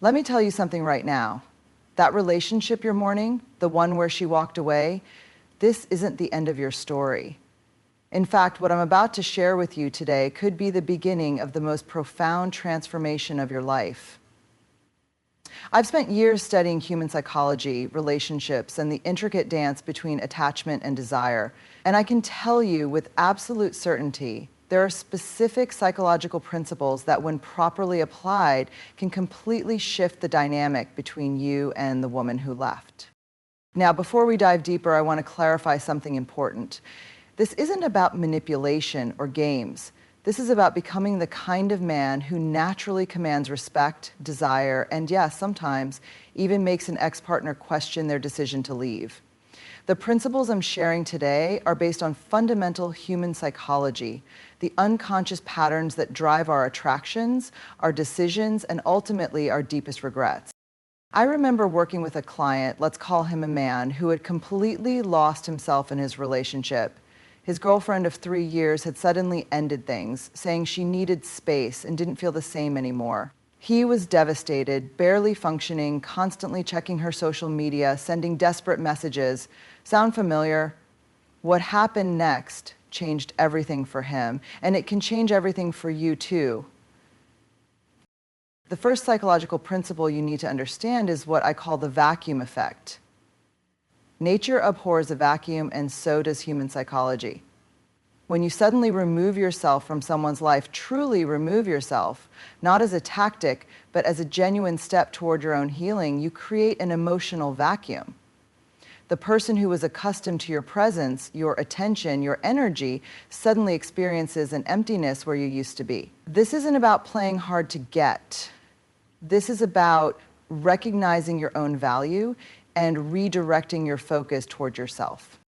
Let me tell you something right now. That relationship you're mourning, the one where she walked away, this isn't the end of your story. In fact, what I'm about to share with you today could be the beginning of the most profound transformation of your life. I've spent years studying human psychology, relationships, and the intricate dance between attachment and desire. And I can tell you with absolute certainty, there are specific psychological principles that, when properly applied, can completely shift the dynamic between you and the woman who left. Now, before we dive deeper, I want to clarify something important. This isn't about manipulation or games. This is about becoming the kind of man who naturally commands respect, desire, and yes, sometimes even makes an ex-partner question their decision to leave. The principles I'm sharing today are based on fundamental human psychology, the unconscious patterns that drive our attractions, our decisions, and ultimately our deepest regrets. I remember working with a client, let's call him a man, who had completely lost himself in his relationship. His girlfriend of 3 years had suddenly ended things, saying she needed space and didn't feel the same anymore. He was devastated, barely functioning, constantly checking her social media, sending desperate messages. Sound familiar? What happened next changed everything for him, and it can change everything for you too. The first psychological principle you need to understand is what I call the vacuum effect. Nature abhors a vacuum, and so does human psychology. When you suddenly remove yourself from someone's life, truly remove yourself, not as a tactic, but as a genuine step toward your own healing, you create an emotional vacuum. The person who was accustomed to your presence, your attention, your energy, suddenly experiences an emptiness where you used to be. This isn't about playing hard to get. This is about recognizing your own value and redirecting your focus toward yourself.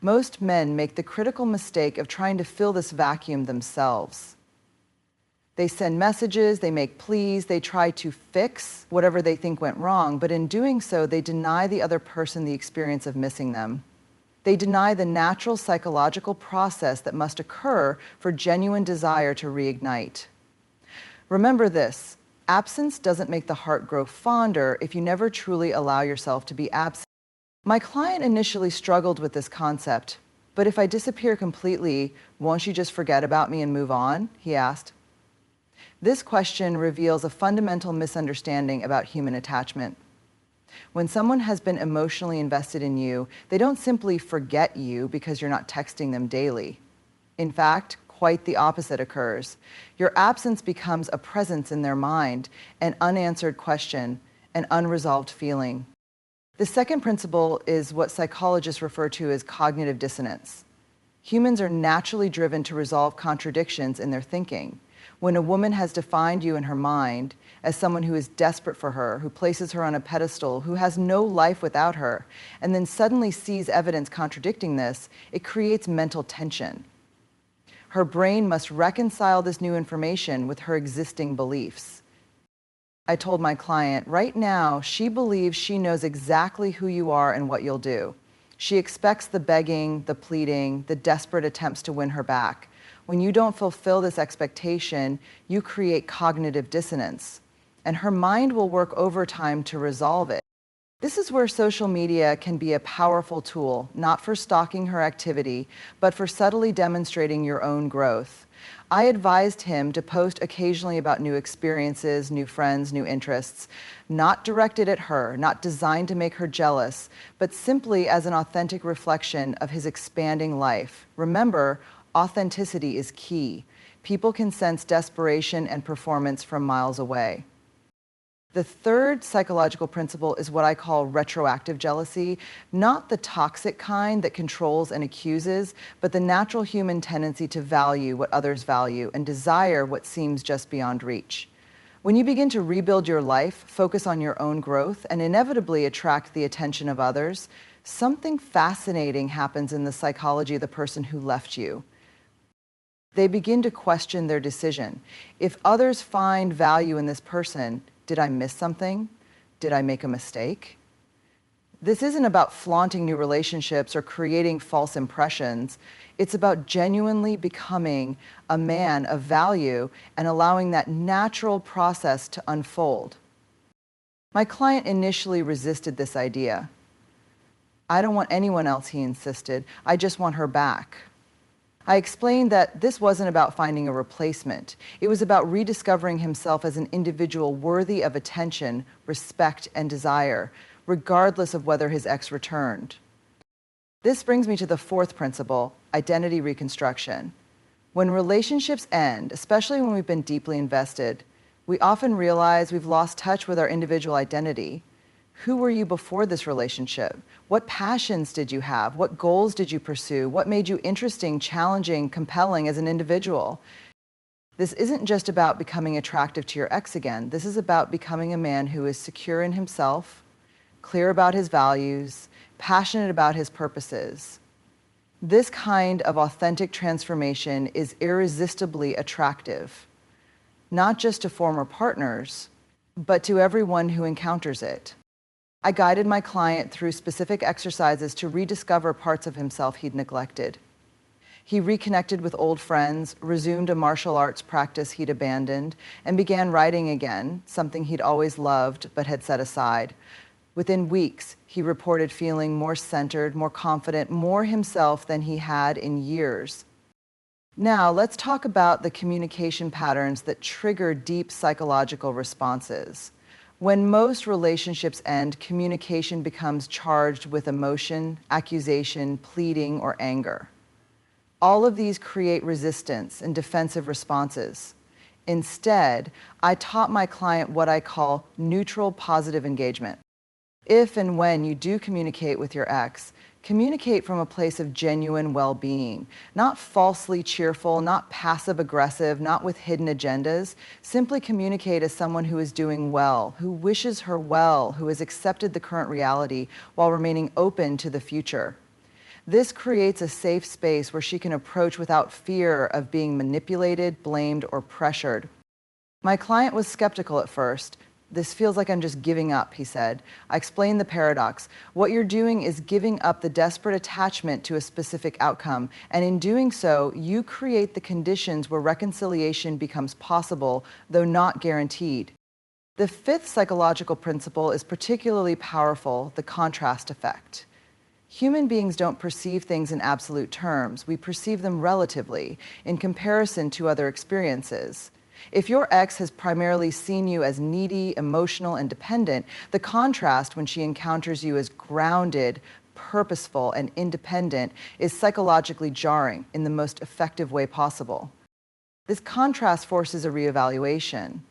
Most men make the critical mistake of trying to fill this vacuum themselves. They send messages, they make pleas, they try to fix whatever they think went wrong, but in doing so, they deny the other person the experience of missing them. They deny the natural psychological process that must occur for genuine desire to reignite. Remember this, absence doesn't make the heart grow fonder if you never truly allow yourself to be absent. My client initially struggled with this concept, but if I disappear completely, won't you just forget about me and move on? He asked. This question reveals a fundamental misunderstanding about human attachment. When someone has been emotionally invested in you, they don't simply forget you because you're not texting them daily. In fact, quite the opposite occurs. Your absence becomes a presence in their mind, an unanswered question, an unresolved feeling. The second principle is what psychologists refer to as cognitive dissonance. Humans are naturally driven to resolve contradictions in their thinking. When a woman has defined you in her mind as someone who is desperate for her, who places her on a pedestal, who has no life without her, and then suddenly sees evidence contradicting this, it creates mental tension. Her brain must reconcile this new information with her existing beliefs. I told my client, right now, she believes she knows exactly who you are and what you'll do. She expects the begging, the pleading, the desperate attempts to win her back. When you don't fulfill this expectation, you create cognitive dissonance, and her mind will work overtime to resolve it. This is where social media can be a powerful tool, not for stalking her activity, but for subtly demonstrating your own growth. I advised him to post occasionally about new experiences, new friends, new interests, not directed at her, not designed to make her jealous, but simply as an authentic reflection of his expanding life. Remember, authenticity is key. People can sense desperation and performance from miles away. The third psychological principle is what I call retroactive jealousy, not the toxic kind that controls and accuses, but the natural human tendency to value what others value and desire what seems just beyond reach. When you begin to rebuild your life, focus on your own growth, and inevitably attract the attention of others, something fascinating happens in the psychology of the person who left you. They begin to question their decision. If others find value in this person, did I miss something? Did I make a mistake? This isn't about flaunting new relationships or creating false impressions. It's about genuinely becoming a man of value and allowing that natural process to unfold. My client initially resisted this idea. "I don't want anyone else," he insisted. "I just want her back." I explained that this wasn't about finding a replacement. It was about rediscovering himself as an individual worthy of attention, respect, and desire, regardless of whether his ex returned. This brings me to the fourth principle, identity reconstruction. When relationships end, especially when we've been deeply invested, we often realize we've lost touch with our individual identity. Who were you before this relationship? What passions did you have? What goals did you pursue? What made you interesting, challenging, compelling as an individual? This isn't just about becoming attractive to your ex again. This is about becoming a man who is secure in himself, clear about his values, passionate about his purposes. This kind of authentic transformation is irresistibly attractive, not just to former partners, but to everyone who encounters it. I guided my client through specific exercises to rediscover parts of himself he'd neglected. He reconnected with old friends, resumed a martial arts practice he'd abandoned, and began writing again, something he'd always loved but had set aside. Within weeks, he reported feeling more centered, more confident, more himself than he had in years. Now, let's talk about the communication patterns that trigger deep psychological responses. When most relationships end, communication becomes charged with emotion, accusation, pleading, or anger. All of these create resistance and defensive responses. Instead, I taught my client what I call neutral positive engagement. If and when you do communicate with your ex, communicate from a place of genuine well-being, not falsely cheerful, not passive-aggressive, not with hidden agendas. Simply communicate as someone who is doing well, who wishes her well, who has accepted the current reality while remaining open to the future. This creates a safe space where she can approach without fear of being manipulated, blamed, or pressured. My client was skeptical at first. "This feels like I'm just giving up," he said. I explained the paradox. What you're doing is giving up the desperate attachment to a specific outcome, and in doing so, you create the conditions where reconciliation becomes possible, though not guaranteed. The fifth psychological principle is particularly powerful, the contrast effect. Human beings don't perceive things in absolute terms. We perceive them relatively, in comparison to other experiences. If your ex has primarily seen you as needy, emotional, and dependent, the contrast when she encounters you as grounded, purposeful, and independent is psychologically jarring in the most effective way possible. This contrast forces a reevaluation.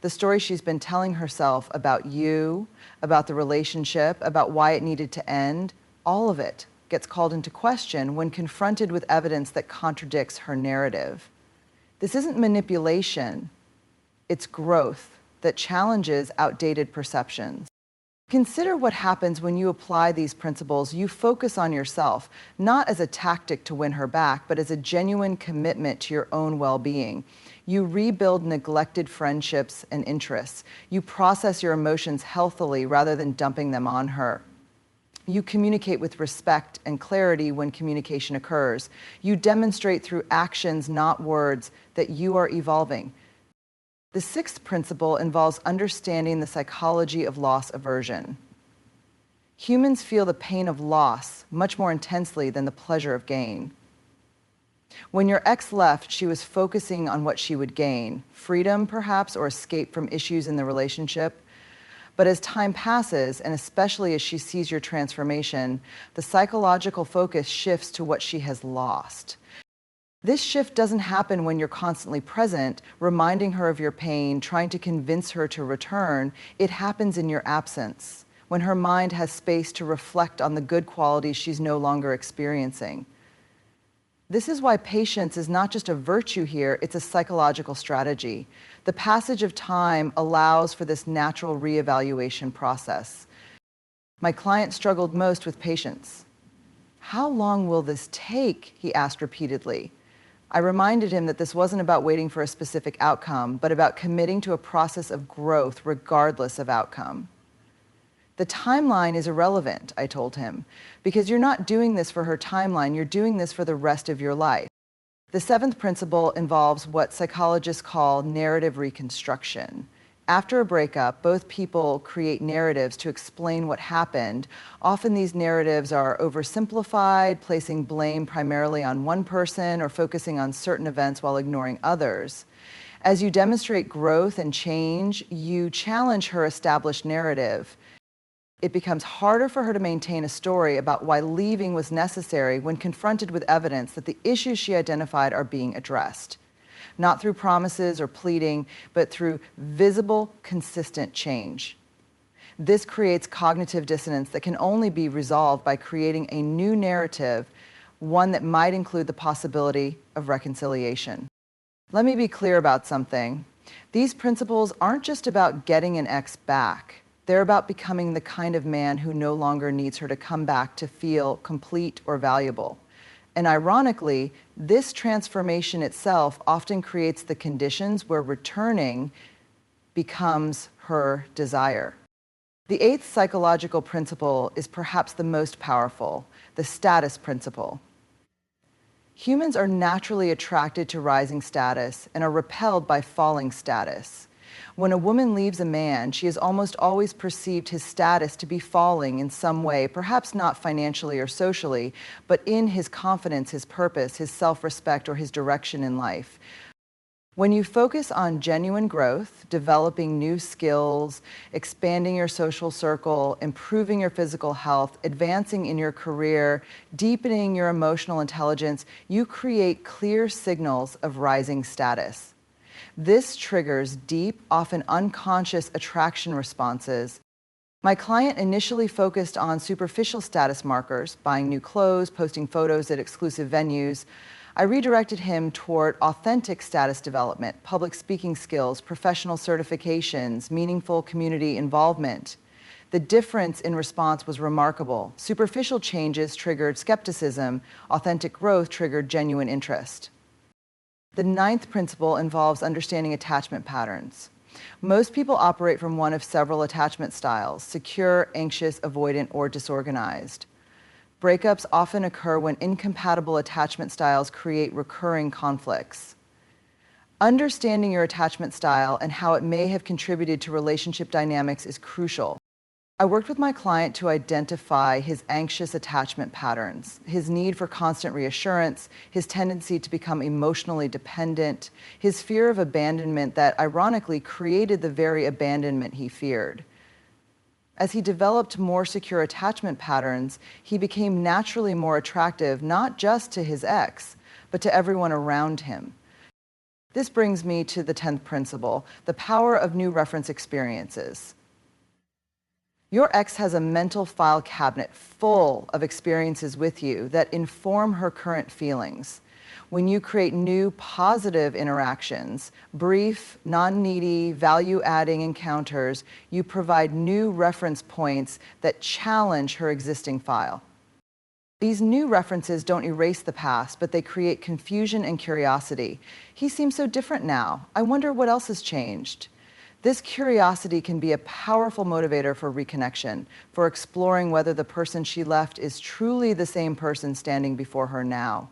The story she's been telling herself about you, about the relationship, about why it needed to end, all of it gets called into question when confronted with evidence that contradicts her narrative. This isn't manipulation, it's growth that challenges outdated perceptions. Consider what happens when you apply these principles. You focus on yourself, not as a tactic to win her back, but as a genuine commitment to your own well-being. You rebuild neglected friendships and interests. You process your emotions healthily rather than dumping them on her. You communicate with respect and clarity when communication occurs. You demonstrate through actions, not words, that you are evolving. The sixth principle involves understanding the psychology of loss aversion. Humans feel the pain of loss much more intensely than the pleasure of gain. When your ex left, she was focusing on what she would gain, freedom perhaps, or escape from issues in the relationship. But as time passes, and especially as she sees your transformation, the psychological focus shifts to what she has lost. This shift doesn't happen when you're constantly present, reminding her of your pain, trying to convince her to return. It happens in your absence, when her mind has space to reflect on the good qualities she's no longer experiencing. This is why patience is not just a virtue here, it's a psychological strategy. The passage of time allows for this natural reevaluation process. My client struggled most with patience. "How long will this take?" he asked repeatedly. I reminded him that this wasn't about waiting for a specific outcome, but about committing to a process of growth regardless of outcome. "The timeline is irrelevant," I told him, "because you're not doing this for her timeline, you're doing this for the rest of your life." The seventh principle involves what psychologists call narrative reconstruction. After a breakup, both people create narratives to explain what happened. Often these narratives are oversimplified, placing blame primarily on one person or focusing on certain events while ignoring others. As you demonstrate growth and change, you challenge her established narrative. It becomes harder for her to maintain a story about why leaving was necessary when confronted with evidence that the issues she identified are being addressed. Not through promises or pleading, but through visible, consistent change. This creates cognitive dissonance that can only be resolved by creating a new narrative, one that might include the possibility of reconciliation. Let me be clear about something. These principles aren't just about getting an ex back. They're about becoming the kind of man who no longer needs her to come back to feel complete or valuable. And ironically, this transformation itself often creates the conditions where returning becomes her desire. The eighth psychological principle is perhaps the most powerful, the status principle. Humans are naturally attracted to rising status and are repelled by falling status. When a woman leaves a man, she has almost always perceived his status to be falling in some way, perhaps not financially or socially, but in his confidence, his purpose, his self-respect, or his direction in life. When you focus on genuine growth, developing new skills, expanding your social circle, improving your physical health, advancing in your career, deepening your emotional intelligence, you create clear signals of rising status. This triggers deep, often unconscious attraction responses. My client initially focused on superficial status markers, buying new clothes, posting photos at exclusive venues. I redirected him toward authentic status development, public speaking skills, professional certifications, meaningful community involvement. The difference in response was remarkable. Superficial changes triggered skepticism, authentic growth triggered genuine interest. The ninth principle involves understanding attachment patterns. Most people operate from one of several attachment styles: secure, anxious, avoidant, or disorganized. Breakups often occur when incompatible attachment styles create recurring conflicts. Understanding your attachment style and how it may have contributed to relationship dynamics is crucial. I worked with my client to identify his anxious attachment patterns, his need for constant reassurance, his tendency to become emotionally dependent, his fear of abandonment that ironically created the very abandonment he feared. As he developed more secure attachment patterns, he became naturally more attractive not just to his ex, but to everyone around him. This brings me to the 10th principle, the power of new reference experiences. Your ex has a mental file cabinet full of experiences with you that inform her current feelings. When you create new positive interactions, brief, non-needy, value-adding encounters, you provide new reference points that challenge her existing file. These new references don't erase the past, but they create confusion and curiosity. He seems so different now. I wonder what else has changed. This curiosity can be a powerful motivator for reconnection, for exploring whether the person she left is truly the same person standing before her now.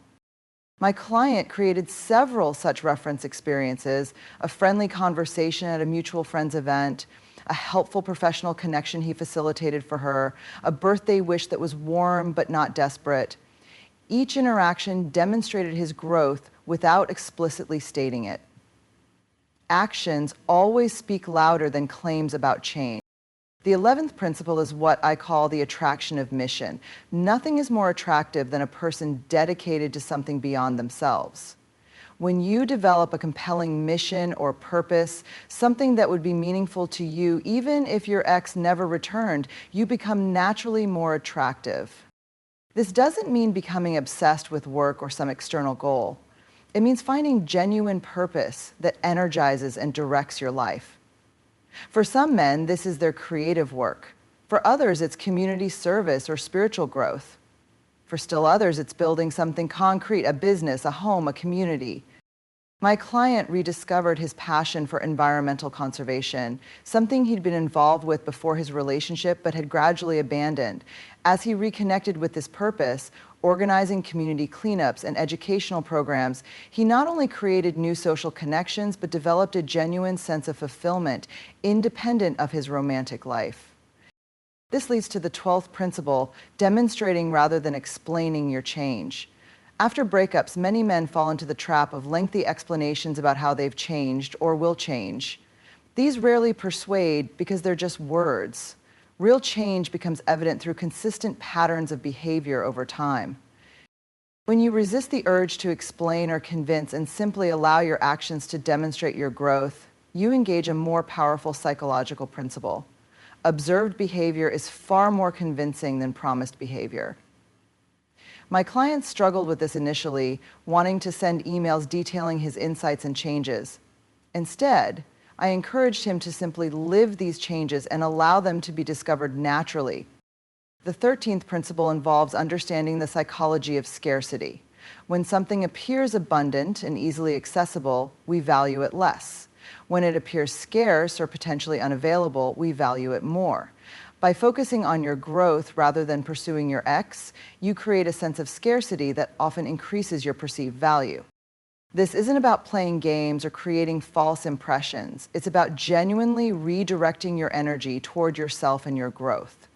My client created several such reference experiences: a friendly conversation at a mutual friend's event, a helpful professional connection he facilitated for her, a birthday wish that was warm but not desperate. Each interaction demonstrated his growth without explicitly stating it. Actions always speak louder than claims about change. The 11th principle is what I call the attraction of mission. Nothing is more attractive than a person dedicated to something beyond themselves. When you develop a compelling mission or purpose, something that would be meaningful to you, even if your ex never returned, you become naturally more attractive. This doesn't mean becoming obsessed with work or some external goal. It means finding genuine purpose that energizes and directs your life. For some men, this is their creative work. For others, it's community service or spiritual growth. For still others, it's building something concrete, a business, a home, a community. My client rediscovered his passion for environmental conservation, something he'd been involved with before his relationship but had gradually abandoned. As he reconnected with this purpose, organizing community cleanups and educational programs, he not only created new social connections, but developed a genuine sense of fulfillment independent of his romantic life. This leads to the 12th principle, demonstrating rather than explaining your change. After breakups, many men fall into the trap of lengthy explanations about how they've changed or will change. These rarely persuade because they're just words. Real change becomes evident through consistent patterns of behavior over time. When you resist the urge to explain or convince and simply allow your actions to demonstrate your growth, you engage a more powerful psychological principle. Observed behavior is far more convincing than promised behavior. My client struggled with this initially, wanting to send emails detailing his insights and changes. Instead, I encouraged him to simply live these changes and allow them to be discovered naturally. The 13th principle involves understanding the psychology of scarcity. When something appears abundant and easily accessible, we value it less. When it appears scarce or potentially unavailable, we value it more. By focusing on your growth rather than pursuing your ex, you create a sense of scarcity that often increases your perceived value. This isn't about playing games or creating false impressions. It's about genuinely redirecting your energy toward yourself and your growth.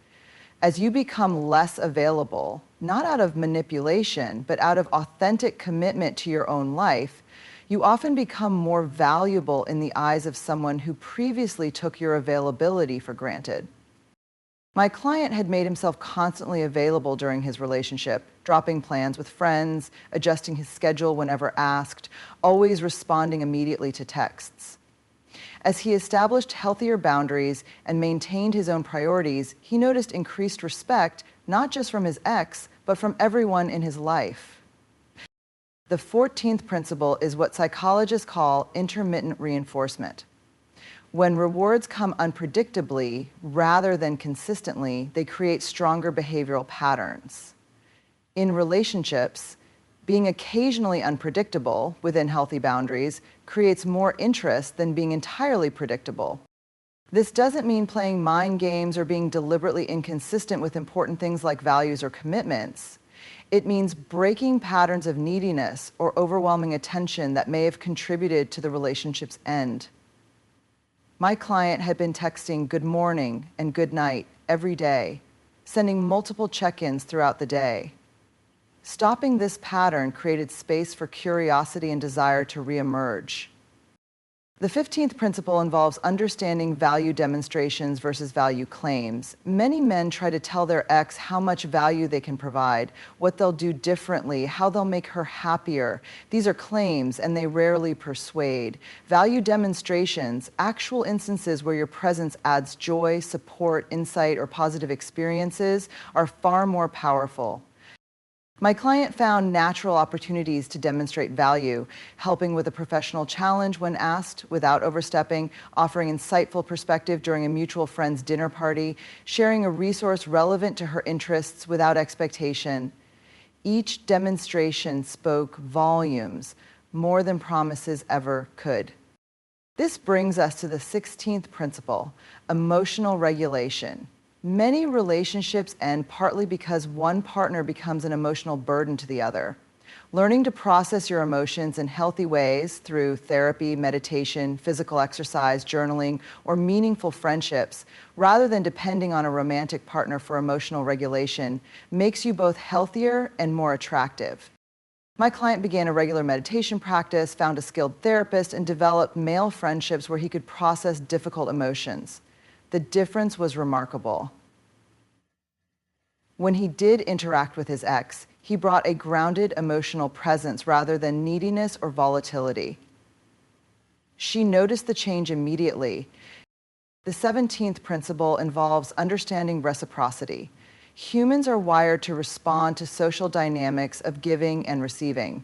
As you become less available, not out of manipulation, but out of authentic commitment to your own life, you often become more valuable in the eyes of someone who previously took your availability for granted. My client had made himself constantly available during his relationship, dropping plans with friends, adjusting his schedule whenever asked, always responding immediately to texts. As he established healthier boundaries and maintained his own priorities, he noticed increased respect, not just from his ex, but from everyone in his life. The 14th principle is what psychologists call intermittent reinforcement. When rewards come unpredictably rather than consistently, they create stronger behavioral patterns. In relationships, being occasionally unpredictable within healthy boundaries creates more interest than being entirely predictable. This doesn't mean playing mind games or being deliberately inconsistent with important things like values or commitments. It means breaking patterns of neediness or overwhelming attention that may have contributed to the relationship's end. My client had been texting good morning and good night every day, sending multiple check-ins throughout the day. Stopping this pattern created space for curiosity and desire to reemerge. The 15th principle involves understanding value demonstrations versus value claims. Many men try to tell their ex how much value they can provide, what they'll do differently, how they'll make her happier. These are claims, and they rarely persuade. Value demonstrations, actual instances where your presence adds joy, support, insight, or positive experiences, are far more powerful. My client found natural opportunities to demonstrate value, helping with a professional challenge when asked without overstepping, offering insightful perspective during a mutual friend's dinner party, sharing a resource relevant to her interests without expectation. Each demonstration spoke volumes, more than promises ever could. This brings us to the 16th principle, emotional regulation. Many relationships end partly because one partner becomes an emotional burden to the other. Learning to process your emotions in healthy ways through therapy, meditation, physical exercise, journaling, or meaningful friendships, rather than depending on a romantic partner for emotional regulation, makes you both healthier and more attractive. My client began a regular meditation practice, found a skilled therapist, and developed male friendships where he could process difficult emotions. The difference was remarkable. When he did interact with his ex, he brought a grounded emotional presence rather than neediness or volatility. She noticed the change immediately. The 17th principle involves understanding reciprocity. Humans are wired to respond to social dynamics of giving and receiving.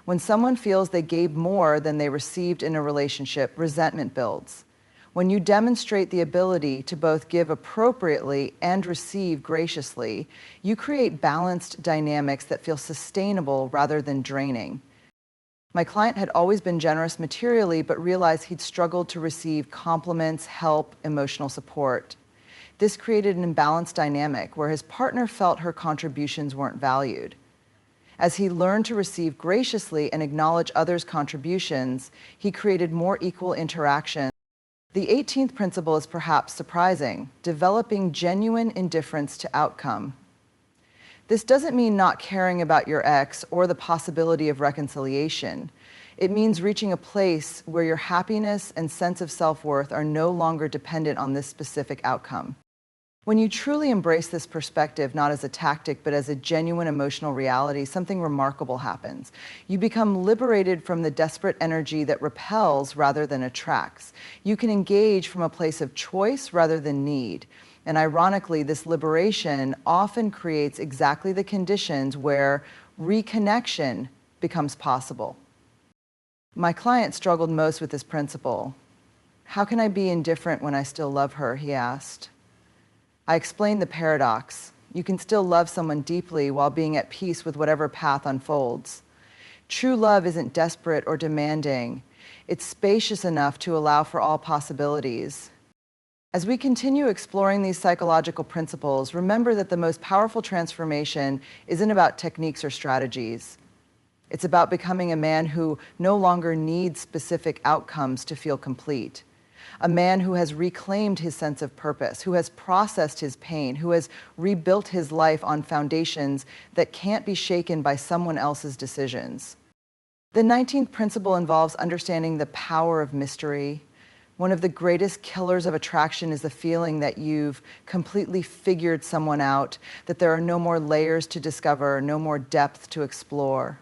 When someone feels they gave more than they received in a relationship, resentment builds. When you demonstrate the ability to both give appropriately and receive graciously, you create balanced dynamics that feel sustainable rather than draining. My client had always been generous materially, but realized he'd struggled to receive compliments, help, emotional support. This created an imbalanced dynamic where his partner felt her contributions weren't valued. As he learned to receive graciously and acknowledge others' contributions, he created more equal interaction. The 18th principle is perhaps surprising: developing genuine indifference to outcome. This doesn't mean not caring about your ex or the possibility of reconciliation. It means reaching a place where your happiness and sense of self-worth are no longer dependent on this specific outcome. When you truly embrace this perspective, not as a tactic, but as a genuine emotional reality, something remarkable happens. You become liberated from the desperate energy that repels rather than attracts. You can engage from a place of choice rather than need. And ironically, this liberation often creates exactly the conditions where reconnection becomes possible. My client struggled most with this principle. How can I be indifferent when I still love her? He asked. I explained the paradox. You can still love someone deeply while being at peace with whatever path unfolds. True love isn't desperate or demanding. It's spacious enough to allow for all possibilities. As we continue exploring these psychological principles, remember that the most powerful transformation isn't about techniques or strategies. It's about becoming a man who no longer needs specific outcomes to feel complete. A man who has reclaimed his sense of purpose, who has processed his pain, who has rebuilt his life on foundations that can't be shaken by someone else's decisions. The 19th principle involves understanding the power of mystery. One of the greatest killers of attraction is the feeling that you've completely figured someone out, that there are no more layers to discover, no more depth to explore.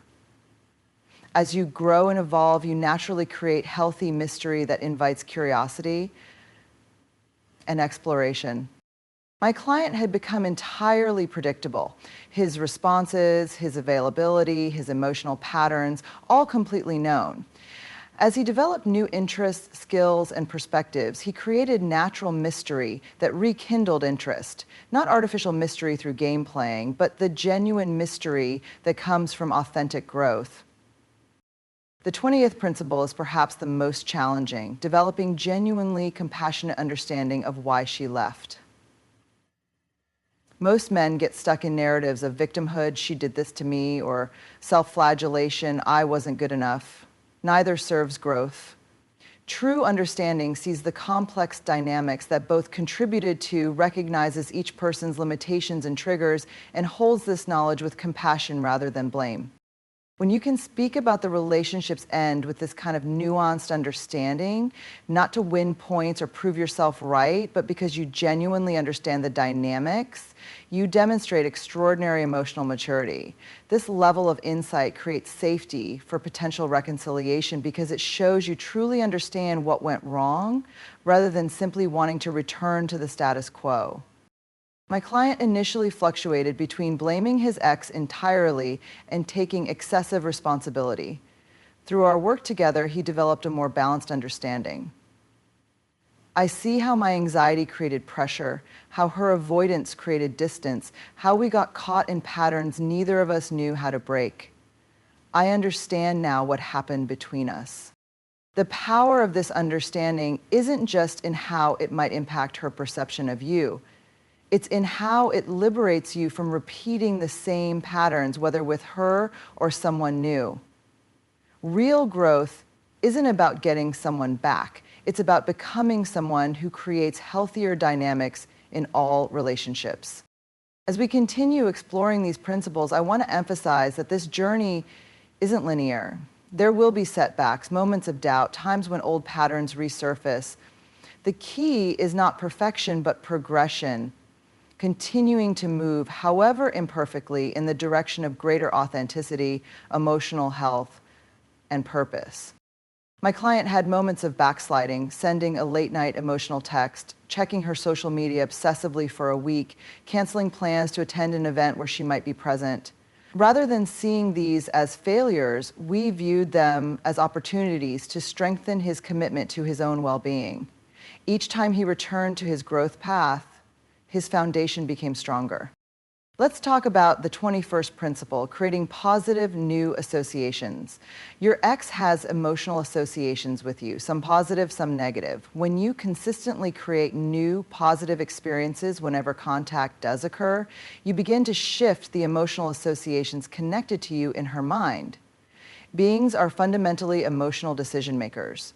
As you grow and evolve, you naturally create healthy mystery that invites curiosity and exploration. My client had become entirely predictable. His responses, his availability, his emotional patterns, all completely known. As he developed new interests, skills, and perspectives, he created natural mystery that rekindled interest. Not artificial mystery through game playing, but the genuine mystery that comes from authentic growth. The 20th principle is perhaps the most challenging: developing genuinely compassionate understanding of why she left. Most men get stuck in narratives of victimhood, she did this to me, or self-flagellation, I wasn't good enough. Neither serves growth. True understanding sees the complex dynamics that both contributed to, recognizes each person's limitations and triggers, and holds this knowledge with compassion rather than blame. When you can speak about the relationship's end with this kind of nuanced understanding, not to win points or prove yourself right, but because you genuinely understand the dynamics, you demonstrate extraordinary emotional maturity. This level of insight creates safety for potential reconciliation because it shows you truly understand what went wrong rather than simply wanting to return to the status quo. My client initially fluctuated between blaming his ex entirely and taking excessive responsibility. Through our work together, he developed a more balanced understanding. I see how my anxiety created pressure, how her avoidance created distance, how we got caught in patterns neither of us knew how to break. I understand now what happened between us. The power of this understanding isn't just in how it might impact her perception of you. It's in how it liberates you from repeating the same patterns, whether with her or someone new. Real growth isn't about getting someone back. It's about becoming someone who creates healthier dynamics in all relationships. As we continue exploring these principles, I want to emphasize that this journey isn't linear. There will be setbacks, moments of doubt, times when old patterns resurface. The key is not perfection, but progression. Continuing to move, however imperfectly, in the direction of greater authenticity, emotional health, and purpose. My client had moments of backsliding, sending a late-night emotional text, checking her social media obsessively for a week, canceling plans to attend an event where she might be present. Rather than seeing these as failures, we viewed them as opportunities to strengthen his commitment to his own well-being. Each time he returned to his growth path, his foundation became stronger. Let's talk about the 21st principle, creating positive new associations. Your ex has emotional associations with you, some positive, some negative. When you consistently create new positive experiences whenever contact does occur, you begin to shift the emotional associations connected to you in her mind. Beings are fundamentally emotional decision makers.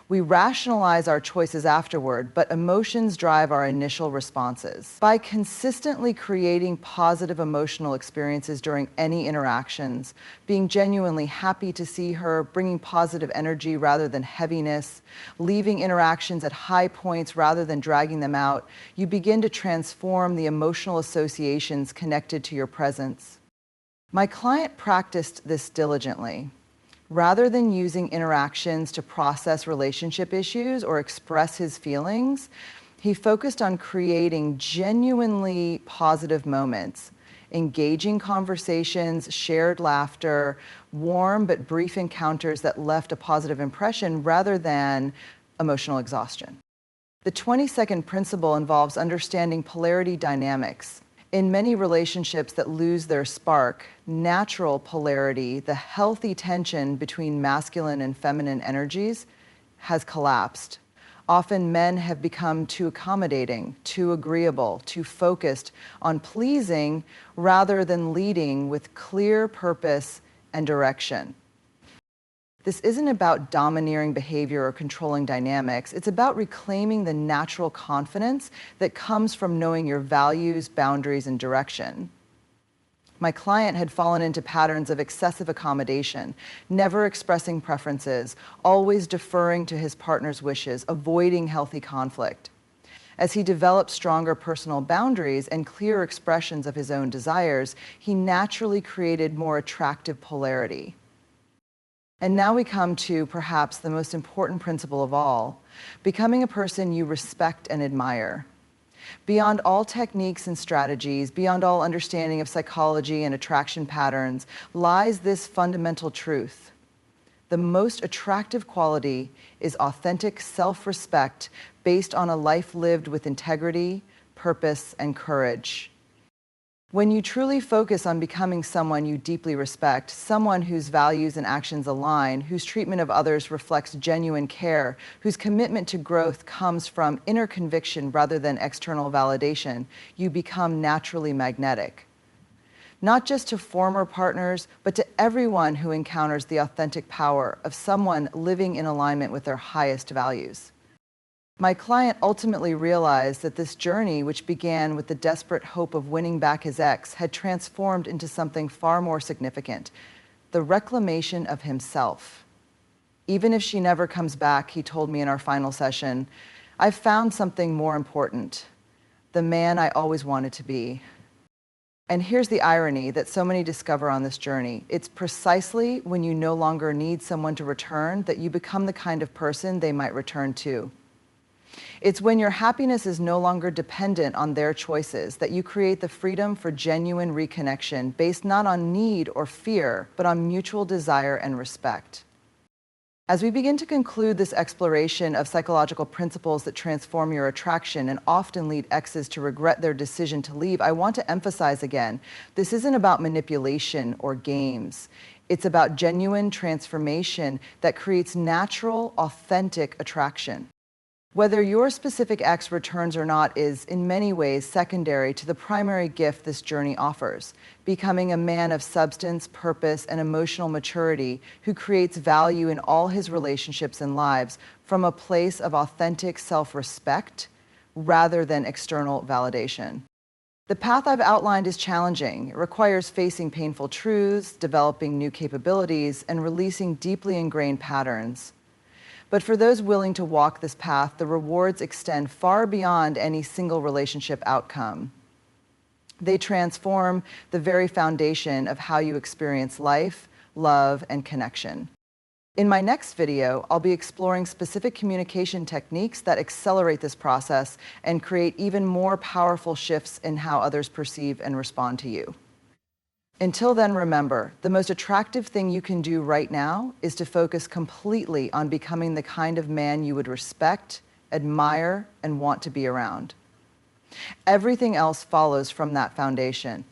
We rationalize our choices afterward, but emotions drive our initial responses. By consistently creating positive emotional experiences during any interactions, being genuinely happy to see her, bringing positive energy rather than heaviness, leaving interactions at high points rather than dragging them out, you begin to transform the emotional associations connected to your presence. My client practiced this diligently. Rather than using interactions to process relationship issues or express his feelings, he focused on creating genuinely positive moments, engaging conversations, shared laughter, warm but brief encounters that left a positive impression rather than emotional exhaustion. The 20-second principle involves understanding polarity dynamics. In many relationships that lose their spark, natural polarity, the healthy tension between masculine and feminine energies, has collapsed. Often men have become too accommodating, too agreeable, too focused on pleasing rather than leading with clear purpose and direction. This isn't about domineering behavior or controlling dynamics. It's about reclaiming the natural confidence that comes from knowing your values, boundaries, and direction. My client had fallen into patterns of excessive accommodation, never expressing preferences, always deferring to his partner's wishes, avoiding healthy conflict. As he developed stronger personal boundaries and clear expressions of his own desires, he naturally created more attractive polarity. And now we come to perhaps the most important principle of all, becoming a person you respect and admire. Beyond all techniques and strategies, beyond all understanding of psychology and attraction patterns, lies this fundamental truth. The most attractive quality is authentic self-respect based on a life lived with integrity, purpose, and courage. When you truly focus on becoming someone you deeply respect, someone whose values and actions align, whose treatment of others reflects genuine care, whose commitment to growth comes from inner conviction rather than external validation, you become naturally magnetic. Not just to former partners, but to everyone who encounters the authentic power of someone living in alignment with their highest values. My client ultimately realized that this journey, which began with the desperate hope of winning back his ex, had transformed into something far more significant, the reclamation of himself. Even if she never comes back, he told me in our final session, I've found something more important, the man I always wanted to be. And here's the irony that so many discover on this journey. It's precisely when you no longer need someone to return that you become the kind of person they might return to. It's when your happiness is no longer dependent on their choices that you create the freedom for genuine reconnection based not on need or fear, but on mutual desire and respect. As we begin to conclude this exploration of psychological principles that transform your attraction and often lead exes to regret their decision to leave, I want to emphasize again, this isn't about manipulation or games. It's about genuine transformation that creates natural, authentic attraction. Whether your specific ex returns or not is, in many ways, secondary to the primary gift this journey offers, becoming a man of substance, purpose, and emotional maturity who creates value in all his relationships and lives from a place of authentic self-respect rather than external validation. The path I've outlined is challenging. It requires facing painful truths, developing new capabilities, and releasing deeply ingrained patterns. But for those willing to walk this path, the rewards extend far beyond any single relationship outcome. They transform the very foundation of how you experience life, love, and connection. In my next video, I'll be exploring specific communication techniques that accelerate this process and create even more powerful shifts in how others perceive and respond to you. Until then, remember, the most attractive thing you can do right now is to focus completely on becoming the kind of man you would respect, admire, and want to be around. Everything else follows from that foundation.